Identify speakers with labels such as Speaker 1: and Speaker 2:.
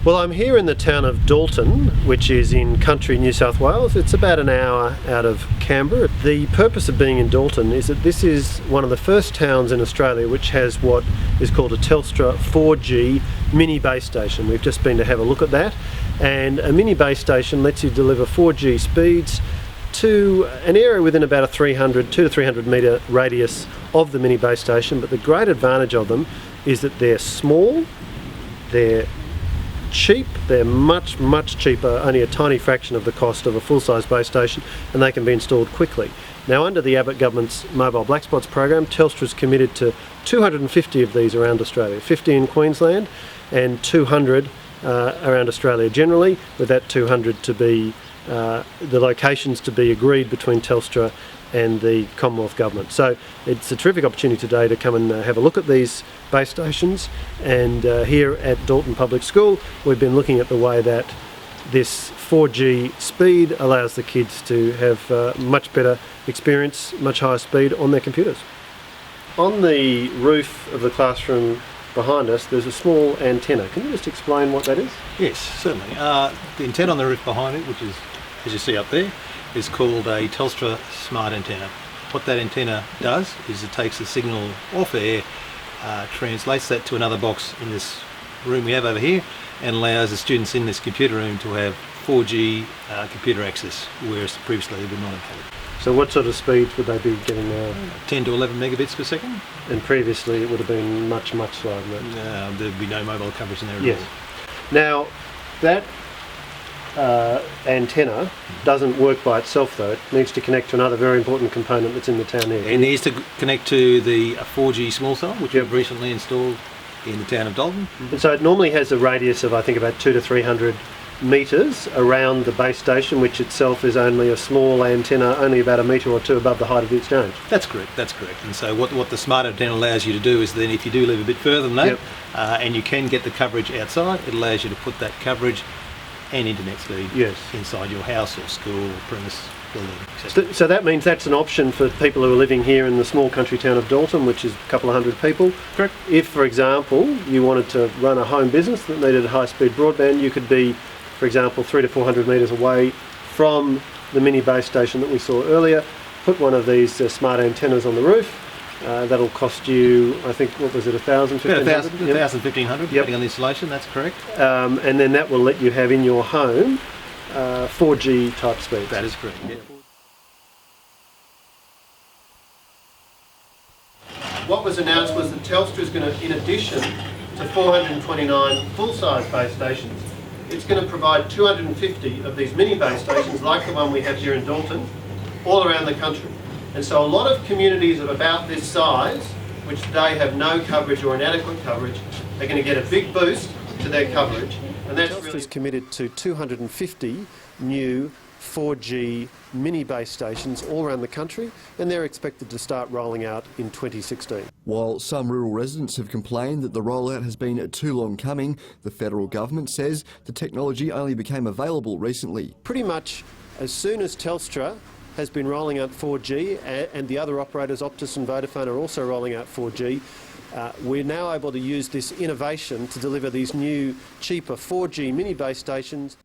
Speaker 1: Well, I'm here in the town of Dalton, which is in country New South Wales. It's about an hour out of Canberra. The purpose of being in Dalton is that this is one of the first towns in Australia which has what is called a Telstra 4G mini base station. We've just been to have a look at that, and a mini base station lets you deliver 4G speeds to an area within about a 2 to 300 metre radius of the mini base station. But the great advantage of them is that they're small, they're cheap, they're much cheaper, only a tiny fraction of the cost of a full-size base station, and they can be installed quickly. Now, under the Abbott government's Mobile Black Spots program, Telstra's committed to 250 of these around Australia, 50 in Queensland and 200 around Australia generally, with that 200 to be the locations to be agreed between Telstra and the Commonwealth Government. So it's a terrific opportunity today to come and have a look at these base stations. And here at Dalton Public School, we've been looking at the way that this 4G speed allows the kids to have much better experience, much higher speed on their computers. On the roof of the classroom behind us, there's a small antenna. Can you just explain what that is?
Speaker 2: Yes, certainly. The antenna on the roof behind it, which is, as you see up there, is called a Telstra Smart Antenna. What that antenna does is it takes the signal off air, translates that to another box in this room we have over here, and allows the students in this computer room to have 4G computer access, whereas previously they would not have had it.
Speaker 1: So what sort of speeds would they be getting now?
Speaker 2: 10 to 11 megabits per second.
Speaker 1: And previously it would have been much slower than that.
Speaker 2: There'd be no mobile coverage in there at
Speaker 1: yes.
Speaker 2: all.
Speaker 1: Now, that antenna doesn't work by itself though. It needs to connect to another very important component that's in the town here.
Speaker 2: It needs to connect to the 4G small cell, which we've recently installed in the town of Dalton.
Speaker 1: And so it normally has a radius of, I think, about 200 to 300 metres around the base station, which itself is only a small antenna, only about a metre or two above the height of the exchange.
Speaker 2: That's correct. And so what the smart antenna allows you to do is then, if you do live a bit further than that, and you can get the coverage outside, it allows you to put that coverage and internet speed inside your house or school or premise building.
Speaker 1: So that means that's an option for people who are living here in the small country town of Dalton, which is a couple of hundred people.
Speaker 2: Correct.
Speaker 1: If, for example, you wanted to run a home business that needed high-speed broadband, you could be, for example, 300 to 400 metres away from the mini base station that we saw earlier, put one of these smart antennas on the roof. That'll cost you, I think, what was it, $1,000, $1,500?
Speaker 2: $1,500, depending on the installation, that's correct.
Speaker 1: And then that will let you have in your home 4G type speeds.
Speaker 2: That is correct, yeah.
Speaker 1: What was announced was that Telstra is going to, in addition to 429 full-size base stations, it's going to provide 250 of these mini base stations like the one we have here in Dalton, all around the country. And so a lot of communities of about this size, which today have no coverage or inadequate coverage, are going to get a big boost to their coverage. And that's Telstra's committed to 250 new 4G mini base stations all around the country, and they're expected to start rolling out in 2016.
Speaker 3: While some rural residents have complained that the rollout has been too long coming, the federal government says the technology only became available recently.
Speaker 1: Pretty much as soon as Telstra has been rolling out 4G, and the other operators, Optus and Vodafone, are also rolling out 4G. We're now able to use this innovation to deliver these new, cheaper 4G mini base stations.